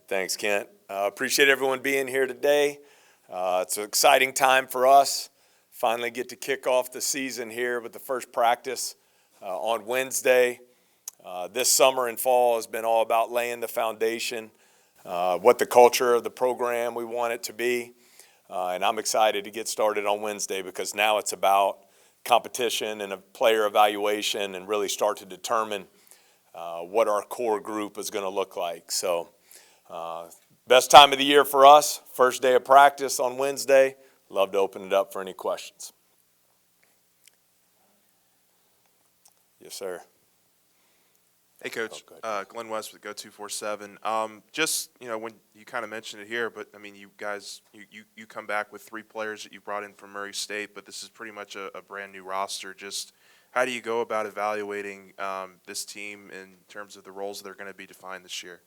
Thanks, Kent. Appreciate everyone being here today. It's an exciting time for us. Finally get to kick off the season here with the first practice on Wednesday. This summer and fall has been all about laying the foundation, what the culture of the program we want it to be. And I'm excited to get started on Wednesday because now it's about competition and a player evaluation and really start to determine what our core group is going to look like. So best time of the year for us, first day of practice on Wednesday. Love to open it up for any questions. Yes, sir. Hey, Coach. Glenn West with Go247. Just, when you kind of mentioned it here, but, I mean, you guys, you come back with 3 players that you brought in from Murray State, but this is pretty much a brand-new roster. Just how do you go about evaluating this team in terms of the roles they're going to be defined this year?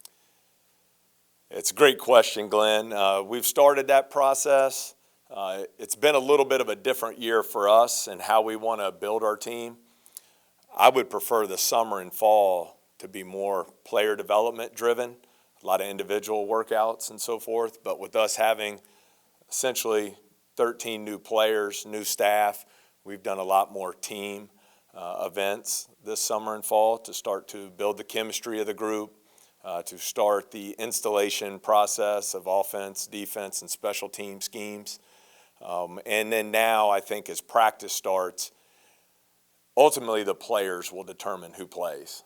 It's a great question, Glenn. We've started that process. It's been a little bit of a different year for us and how we want to build our team. I would prefer the summer and fall to be more player development driven, a lot of individual workouts and so forth. But with us having essentially 13 new players, new staff, we've done a lot more team events this summer and fall to start to build the chemistry of the group, to start the installation process of offense, defense, and special team schemes. And then now I think as practice starts, ultimately the players will determine who plays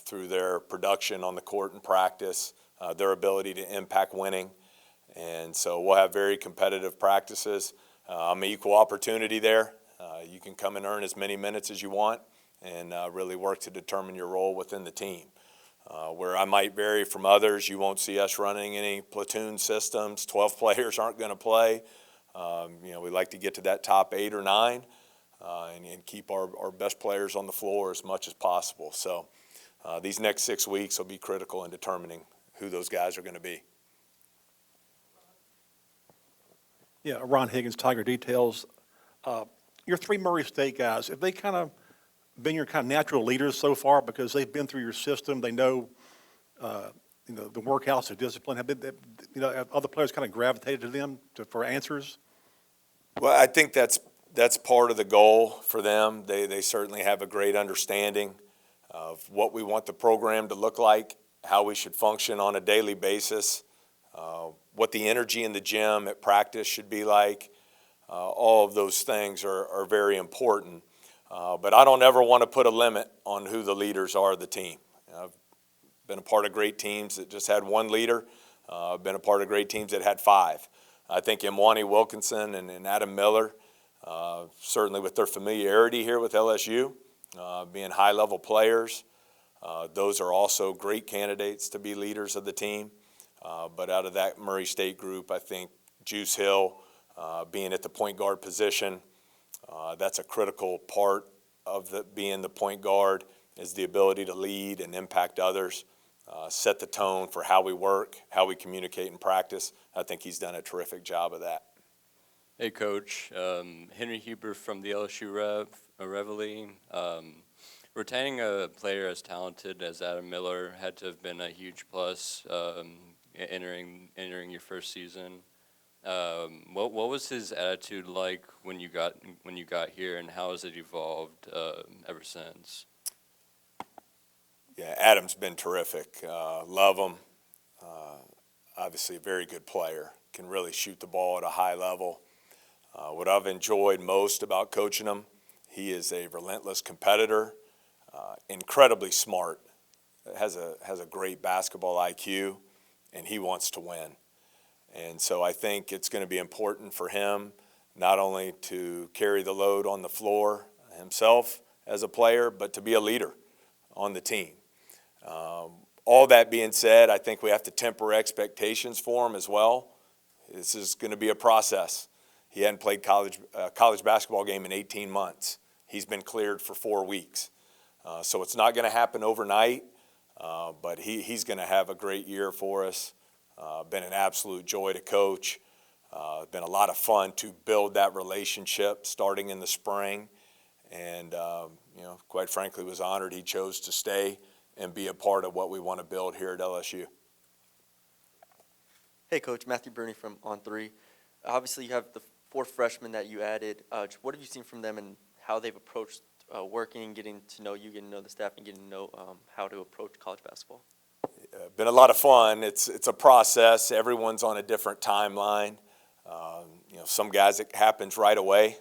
through their production on the court and practice, their ability to impact winning. And so we'll have very competitive practices. I'm an equal opportunity there. You can come and earn as many minutes as you want and really work to determine your role within the team. Where I might vary from others, you won't see us running any platoon systems. 12 players aren't going to play. We like to get to that top 8 or 9 and keep our best players on the floor as much as possible. So these next 6 weeks will be critical in determining who those guys are going to be. Yeah, Ron Higgins, Tiger Details. Your 3 Murray State guys, have they kind of been your kind of natural leaders so far because they've been through your system? They know, the workouts, the discipline. Have other players kind of gravitated to them for answers? Well, I think that's part of the goal for them. They certainly have a great understanding of what we want the program to look like, how we should function on a daily basis, what the energy in the gym at practice should be like. All of those things are very important. But I don't ever want to put a limit on who the leaders are of the team. I've been a part of great teams that just had 1 leader. I've been a part of great teams that had 5. I think Armani Wilkinson and Adam Miller, certainly with their familiarity here with LSU, being high-level players, those are also great candidates to be leaders of the team. But out of that Murray State group, I think Juice Hill, being at the point guard position, that's a critical part of being the point guard, is the ability to lead and impact others, set the tone for how we work, how we communicate and practice. I think he's done a terrific job of that. Hey, Coach. Henry Huber from the LSU Reveille. Retaining a player as talented as Adam Miller had to have been a huge plus entering your first season. What was his attitude like when you got here, and how has it evolved ever since? Yeah, Adam's been terrific. Love him. Obviously a very good player. Can really shoot the ball at a high level. What I've enjoyed most about coaching him, he is a relentless competitor, incredibly smart, has a great basketball IQ, and he wants to win. And so I think it's going to be important for him not only to carry the load on the floor himself as a player, but to be a leader on the team. All that being said, I think we have to temper expectations for him as well. This is going to be a process. He hadn't played college basketball game in 18 months. He's been cleared for 4 weeks. So it's not going to happen overnight, but he's going to have a great year for us. Been an absolute joy to coach. Been a lot of fun to build that relationship starting in the spring. And, quite frankly, was honored he chose to stay and be a part of what we want to build here at LSU. Hey, Coach. Matthew Burney from On 3. Obviously, you have the 4 freshmen that you added. What have you seen from them and how they've approached working, getting to know you, getting to know the staff, and getting to know how to approach college basketball? Been a lot of fun. It's a process. Everyone's on a different timeline. Some guys it happens right away.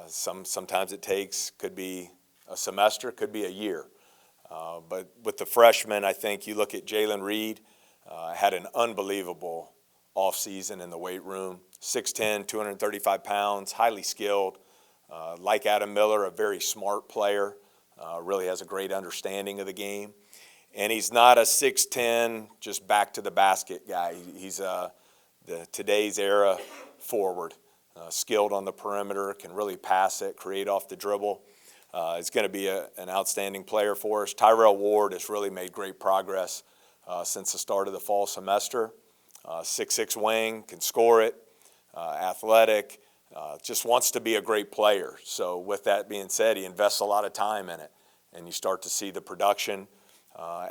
Sometimes it could be a semester, could be a year. But with the freshmen, I think you look at Jalen Reed, had an unbelievable offseason in the weight room. 6'10", 235 pounds, highly skilled. Like Adam Miller, a very smart player, really has a great understanding of the game. And he's not a 6'10", just back to the basket guy. He's today's era forward, skilled on the perimeter, can really pass it, create off the dribble. He's going to be an outstanding player for us. Tyrell Ward has really made great progress since the start of the fall semester. 6'6" wing, can score it, athletic, just wants to be a great player. So with that being said, he invests a lot of time in it, and you start to see the production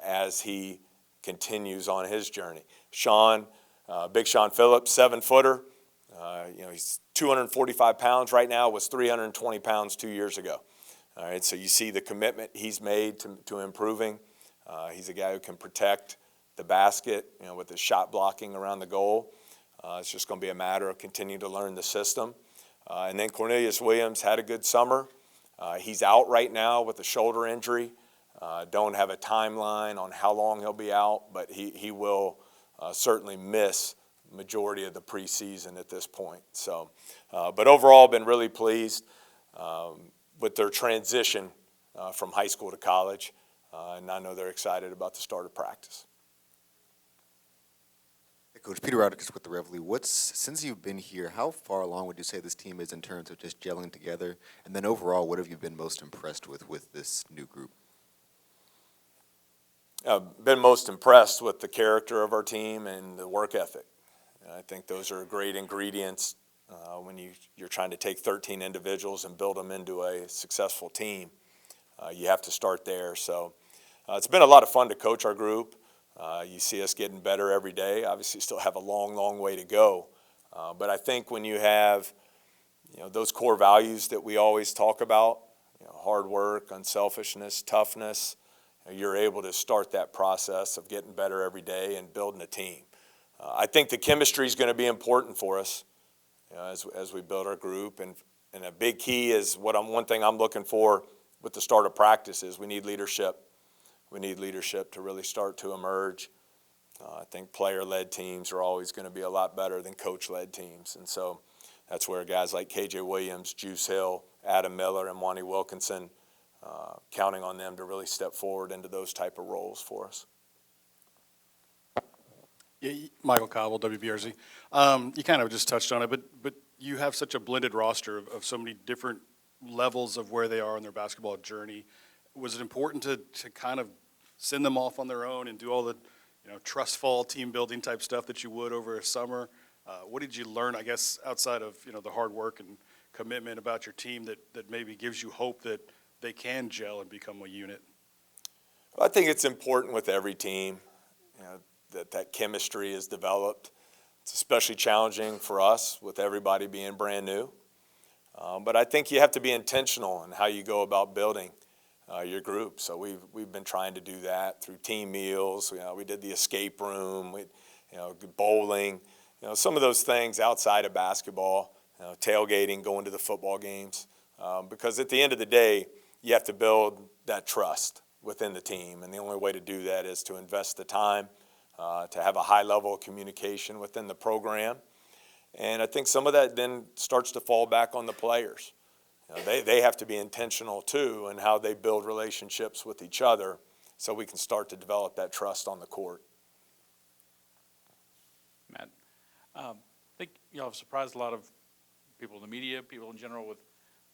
as he continues on his journey. Big Sean Phillips, 7-footer. He's 245 pounds right now, was 320 pounds 2 years ago. All right, so you see the commitment he's made to improving. He's a guy who can protect the basket, with his shot blocking around the goal. It's just going to be a matter of continuing to learn the system. And then Cornelius Williams had a good summer. He's out right now with a shoulder injury. Don't have a timeline on how long he'll be out, but he will certainly miss majority of the preseason at this point. So, but overall, been really pleased with their transition from high school to college, and I know they're excited about the start of practice. Hey, Coach, Peter Rodriguez with the Reveille. Since you've been here, how far along would you say this team is in terms of just gelling together? And then overall, what have you been most impressed with this new group? I've been most impressed with the character of our team and the work ethic. I think those are great ingredients when you're trying to take 13 individuals and build them into a successful team. You have to start there. So it's been a lot of fun to coach our group. You see us getting better every day. Obviously, still have a long, long way to go. But I think when you have, those core values that we always talk about, hard work, unselfishness, toughness, you're able to start that process of getting better every day and building a team. I think the chemistry is going to be important for us as we build our group. And a big key is one thing I'm looking for with the start of practice is we need leadership. We need leadership to really start to emerge. I think player-led teams are always going to be a lot better than coach-led teams. And so that's where guys like KJ Williams, Juice Hill, Adam Miller, and Wani Wilkinson, counting on them to really step forward into those type of roles for us. Yeah, Michael Cobble, WBRZ. You kind of just touched on it, but you have such a blended roster of so many different levels of where they are in their basketball journey. Was it important to kind of send them off on their own and do all the trust fall team building type stuff that you would over a summer? What did you learn, I guess, outside of the hard work and commitment about your team that maybe gives you hope that they can gel and become a unit? Well, I think it's important with every team that chemistry is developed. It's especially challenging for us with everybody being brand new. But I think you have to be intentional in how you go about building your group. So we've been trying to do that through team meals. We did the escape room, bowling, some of those things outside of basketball, tailgating, going to the football games. Because at the end of the day, you have to build that trust within the team. And the only way to do that is to invest the time, to have a high level of communication within the program. And I think some of that then starts to fall back on the players. They have to be intentional too in how they build relationships with each other so we can start to develop that trust on the court. Matt, I think y'all have surprised a lot of people in the media, people in general, with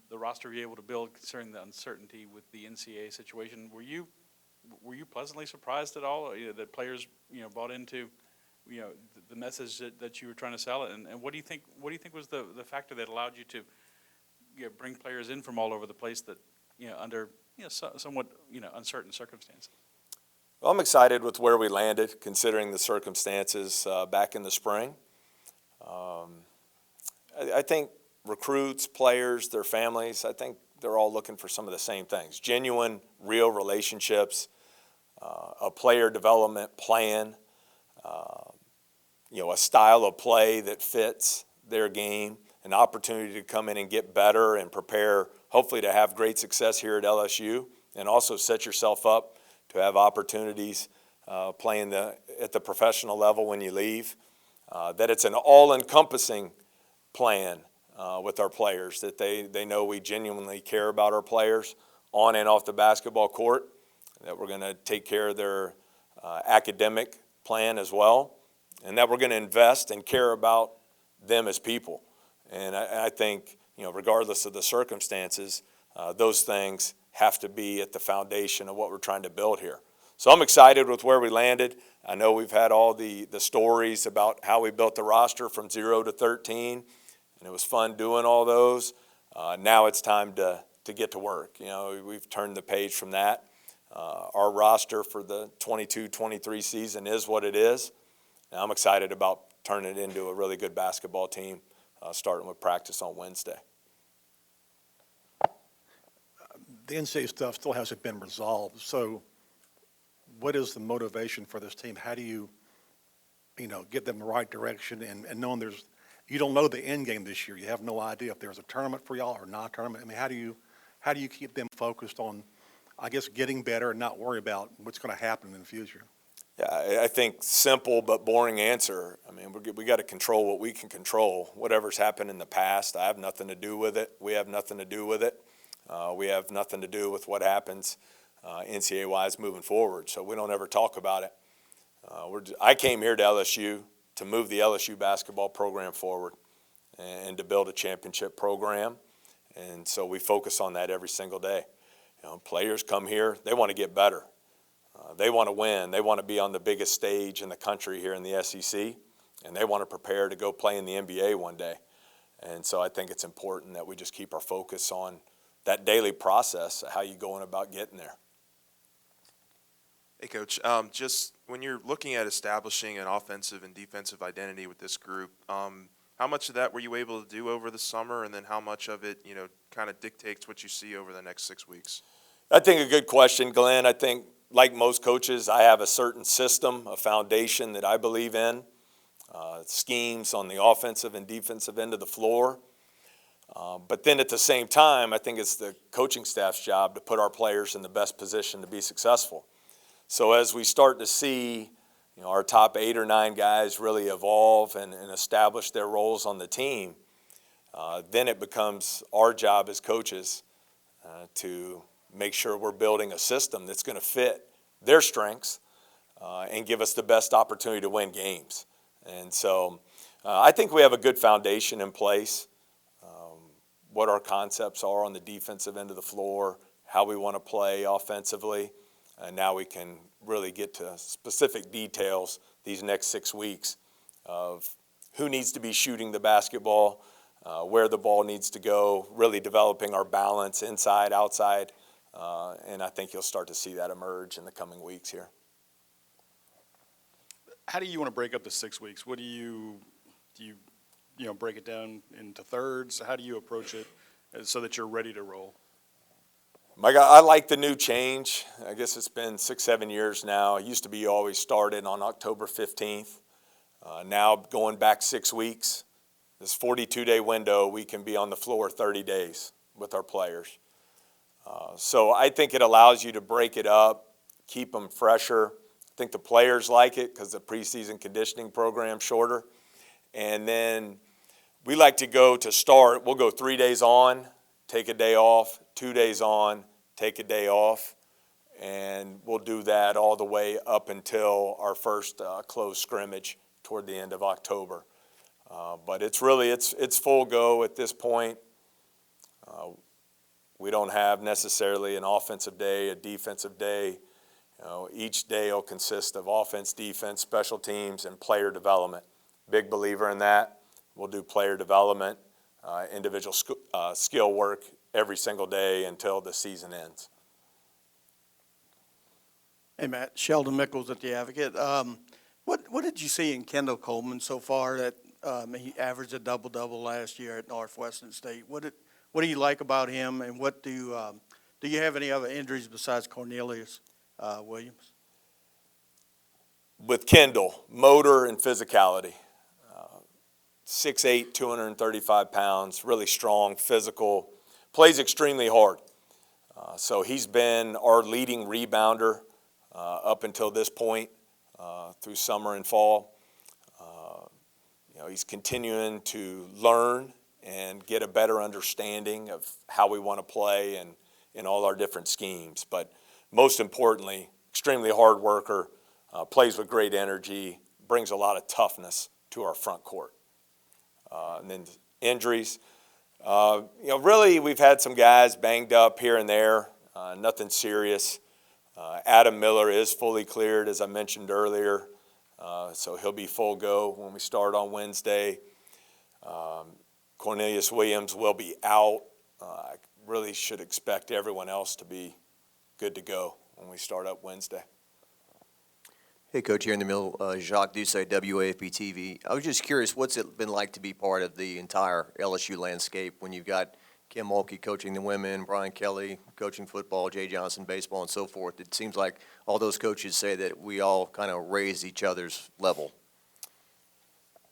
the roster you're able to build concerning the uncertainty with the NCAA situation. Were you pleasantly surprised at all that players bought into the message that you were trying to sell? And what do you think was the factor that allowed you to bring players in from all over the place that under somewhat uncertain circumstances? Well, I'm excited with where we landed, considering the circumstances back in the spring. I think recruits, players, their families, I think they're all looking for some of the same things. Genuine, real relationships, a player development plan, a style of play that fits their game, an opportunity to come in and get better and prepare, hopefully to have great success here at LSU, and also set yourself up to have opportunities playing at the professional level when you leave. That it's an all-encompassing plan with our players, that they know we genuinely care about our players on and off the basketball court, that we're going to take care of their academic plan as well, and that we're going to invest and care about them as people. And I think, regardless of the circumstances, those things have to be at the foundation of what we're trying to build here. So I'm excited with where we landed. I know we've had all the stories about how we built the roster from 0 to 13, and it was fun doing all those. Now it's time to get to work. We've turned the page from that. Our roster for the 22-23 season is what it is. And I'm excited about turning it into a really good basketball team, starting with practice on Wednesday. The NCAA stuff still hasn't been resolved. So what is the motivation for this team? How do you, get them the right direction and knowing you don't know the end game this year. You have no idea if there's a tournament for y'all or not a tournament. I mean, how do you keep them focused on, I guess, getting better and not worry about what's going to happen in the future? Yeah, I think simple but boring answer. I mean, we got to control what we can control. Whatever's happened in the past, I have nothing to do with it. We have nothing to do with it. We have nothing to do with what happens NCAA-wise moving forward, so we don't ever talk about it. I came here to LSU to move the LSU basketball program forward and to build a championship program, and so we focus on that every single day. Players come here, they want to get better. They want to win. They want to be on the biggest stage in the country here in the SEC, and they want to prepare to go play in the NBA one day. And so I think it's important that we just keep our focus on that daily process, how you going about getting there. Hey, Coach, just when you're looking at establishing an offensive and defensive identity with this group, how much of that were you able to do over the summer, and then how much of it, kind of dictates what you see over the next 6 weeks? I think a good question, Glenn. I think, like most coaches, I have a certain system, a foundation that I believe in, schemes on the offensive and defensive end of the floor. But then at the same time, I think it's the coaching staff's job to put our players in the best position to be successful. So as we start to see our top 8 or 9 guys really evolve and establish their roles on the team, then it becomes our job as coaches to make sure we're building a system that's going to fit their strengths and give us the best opportunity to win games. And so I think we have a good foundation in place, what our concepts are on the defensive end of the floor, how we want to play offensively, and now we can really get to specific details these next 6 weeks of who needs to be shooting the basketball, where the ball needs to go, really developing our balance inside, outside, and I think you'll start to see that emerge in the coming weeks here. How do you want to break up the 6 weeks? What do you break it down into thirds? How do you approach it so that you're ready to roll? Mike, I like the new change. I guess it's been 6-7 years now. It used to be you always started on October 15th. Now going back 6 weeks, this 42-day window, we can be on the floor 30 days with our players. So I think it allows you to break it up, keep them fresher. I think the players like it because the preseason conditioning program's shorter. And then we like to go to start. We'll go 3 days on, take a day off, 2 days on, take a day off, and we'll do that all the way up until our first closed scrimmage toward the end of October. But it's full go at this point. We don't have necessarily an offensive day, a defensive day. Each day will consist of offense, defense, special teams, and player development. Big believer in that. We'll do player development, individual skill work every single day until the season ends. Hey, Matt, Sheldon Mickles at The Advocate. What did you see in Kendall Coleman so far that he averaged a double-double last year at Northwestern State? What do you like about him, and what do you have any other injuries besides Cornelius Williams? With Kendall, motor and physicality. 6'8", 235 pounds, really strong, physical, plays extremely hard. So he's been our leading rebounder up until this point through summer and fall. He's continuing to learn and get a better understanding of how we want to play and in all our different schemes. But most importantly, extremely hard worker, plays with great energy, brings a lot of toughness to our front court. And then injuries. Really we've had some guys banged up here and there, nothing serious. Adam Miller is fully cleared, as I mentioned earlier, so he'll be full go when we start on Wednesday. Cornelius Williams will be out. I really should expect everyone else to be good to go when we start up Wednesday. Hey, Coach, here in the middle, Jacques Doucet, WAFB-TV. I was just curious, what's it been like to be part of the entire LSU landscape when you've got Kim Mulkey coaching the women, Brian Kelly coaching football, Jay Johnson baseball, and so forth? It seems like all those coaches say that we all kind of raise each other's level.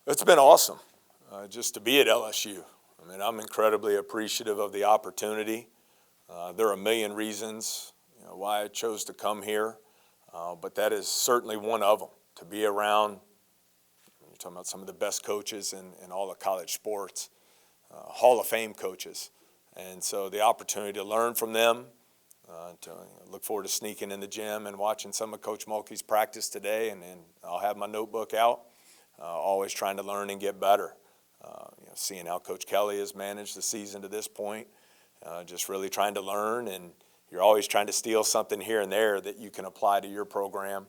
It's been awesome just to be at LSU. I mean, I'm incredibly appreciative of the opportunity. There are a million reasons why I chose to come here. But that is certainly one of them, to be around, you're talking about some of the best coaches in all of college sports, Hall of Fame coaches. And so the opportunity to learn from them, to look forward to sneaking in the gym and watching some of Coach Mulkey's practice today, and I'll have my notebook out, always trying to learn and get better. Seeing how Coach Kelly has managed the season to this point, just really trying to learn, and you're always trying to steal something here and there that you can apply to your program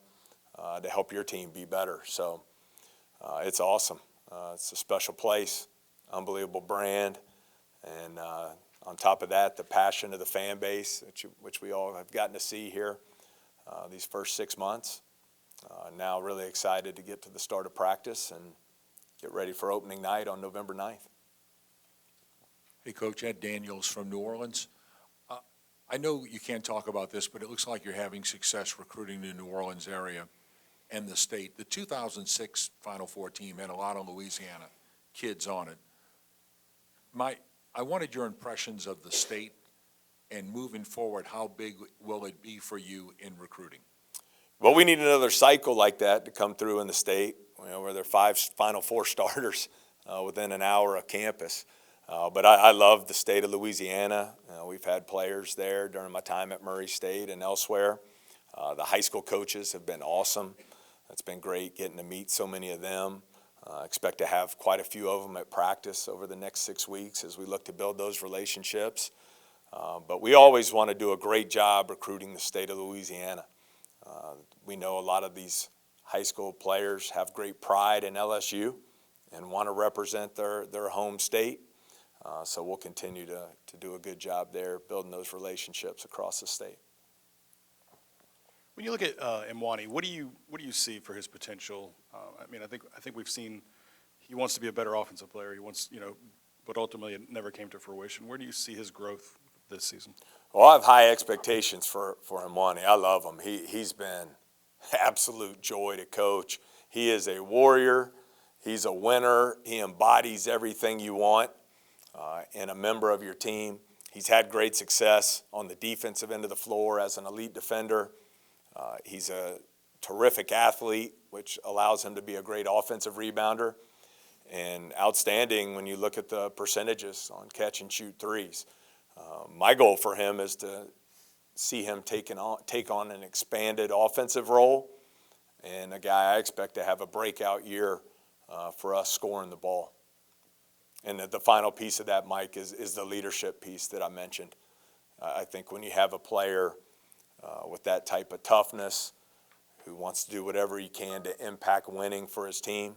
to help your team be better. So it's awesome. It's a special place, unbelievable brand, and on top of that, the passion of the fan base, which we all have gotten to see here these first 6 months. Now really excited to get to the start of practice and get ready for opening night on November 9th. Hey, Coach, Ed Daniels from New Orleans. I know you can't talk about this, but it looks like you're having success recruiting the New Orleans area and the state. The 2006 Final Four team had a lot of Louisiana kids on it. I wanted your impressions of the state, and moving forward, how big will it be for you in recruiting? Well, we need another cycle like that to come through in the state, where there are 5 Final Four starters within an hour of campus. But I love the state of Louisiana. We've had players there during my time at Murray State and elsewhere. The high school coaches have been awesome. It's been great getting to meet so many of them. Expect to have quite a few of them at practice over the next 6 weeks as we look to build those relationships. But we always want to do a great job recruiting the state of Louisiana. We know a lot of these high school players have great pride in LSU and want to represent their home state. So we'll continue to do a good job there, building those relationships across the state. When you look at Armani, what do you see for his potential? I think we've seen he wants to be a better offensive player. He wants, but ultimately it never came to fruition. Where do you see his growth this season? Well, I have high expectations for Armani. I love him. He's been absolute joy to coach. He is a warrior. He's a winner. He embodies everything you want in a member of your team. He's had great success on the defensive end of the floor as an elite defender. He's a terrific athlete, which allows him to be a great offensive rebounder, and outstanding when you look at the percentages on catch and shoot threes. My goal for him is to see him take on an expanded offensive role, and a guy I expect to have a breakout year for us scoring the ball. And the final piece of that, Mike, is the leadership piece that I mentioned. I think when you have a player with that type of toughness, who wants to do whatever he can to impact winning for his team,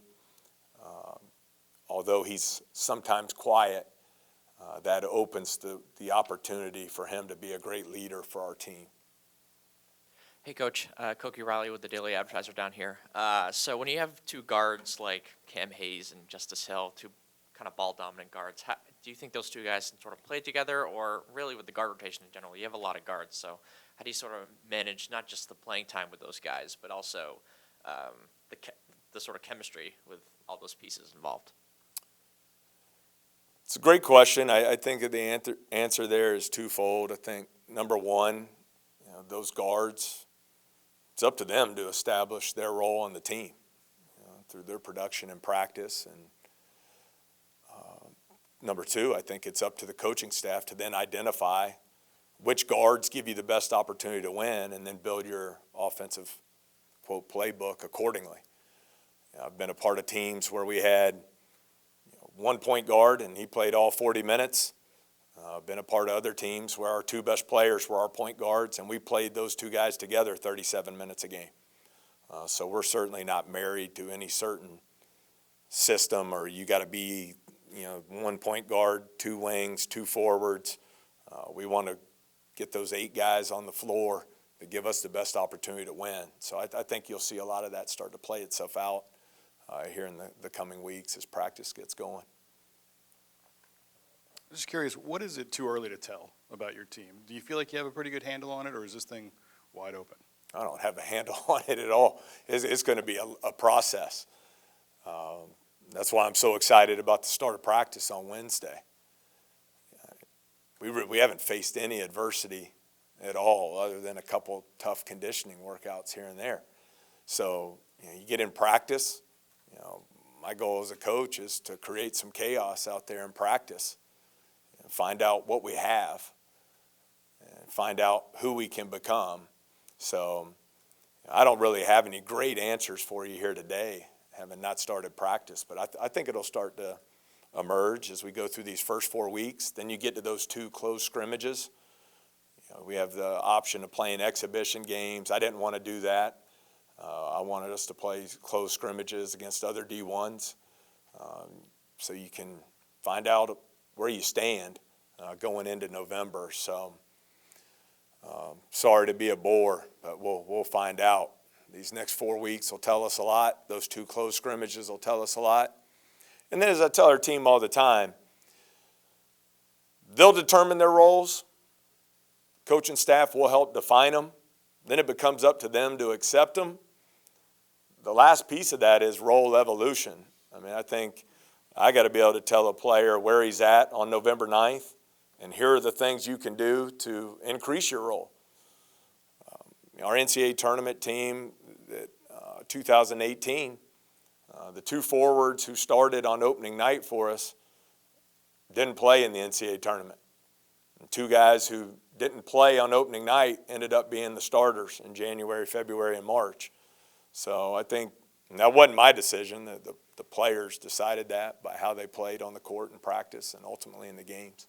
although he's sometimes quiet, that opens the opportunity for him to be a great leader for our team. Hey, Coach. Koki Riley with the Daily Advertiser down here. So when you have two guards like Cam Hayes and Justice Hill, two kind of ball-dominant guards, do you think those two guys can sort of play together, or really with the guard rotation in general? You have a lot of guards, so how do you sort of manage not just the playing time with those guys, but also the sort of chemistry with all those pieces involved? It's a great question. I think that the answer there is twofold. I think, number one, those guards, it's up to them to establish their role on the team through their production and practice. And number two, I think it's up to the coaching staff to then identify which guards give you the best opportunity to win and then build your offensive, quote, playbook accordingly. I've been a part of teams where we had one point guard and he played all 40 minutes. I've been a part of other teams where our two best players were our point guards and we played those two guys together 37 minutes a game. So we're certainly not married to any certain system or you got to be, one point guard, two wings, two forwards. We want to get those 8 guys on the floor that give us the best opportunity to win. So I think you'll see a lot of that start to play itself out here in the coming weeks as practice gets going. I'm just curious, what is it too early to tell about your team? Do you feel like you have a pretty good handle on it, or is this thing wide open? I don't have a handle on it at all. It's going to be a process. That's why I'm so excited about the start of practice on Wednesday. We haven't faced any adversity at all other than a couple tough conditioning workouts here and there. So you get in practice. My goal as a coach is to create some chaos out there in practice and find out what we have and find out who we can become. So I don't really have any great answers for you here today, having not started practice, but I think it'll start to emerge as we go through these first 4 weeks. Then you get to those 2 close scrimmages. We have the option of playing exhibition games. I didn't want to do that. I wanted us to play close scrimmages against other D1s so you can find out where you stand going into November. So sorry to be a bore, but we'll find out. These next 4 weeks will tell us a lot. Those 2 close scrimmages will tell us a lot. And then as I tell our team all the time, they'll determine their roles. Coach and staff will help define them. Then it becomes up to them to accept them. The last piece of that is role evolution. I think I got to be able to tell a player where he's at on November 9th, and here are the things you can do to increase your role. Our NCAA tournament team, 2018, the 2 forwards who started on opening night for us didn't play in the NCAA tournament. And 2 guys who didn't play on opening night ended up being the starters in January, February, and March. So I think, and that wasn't my decision, the players decided that by how they played on the court in practice and ultimately in the games.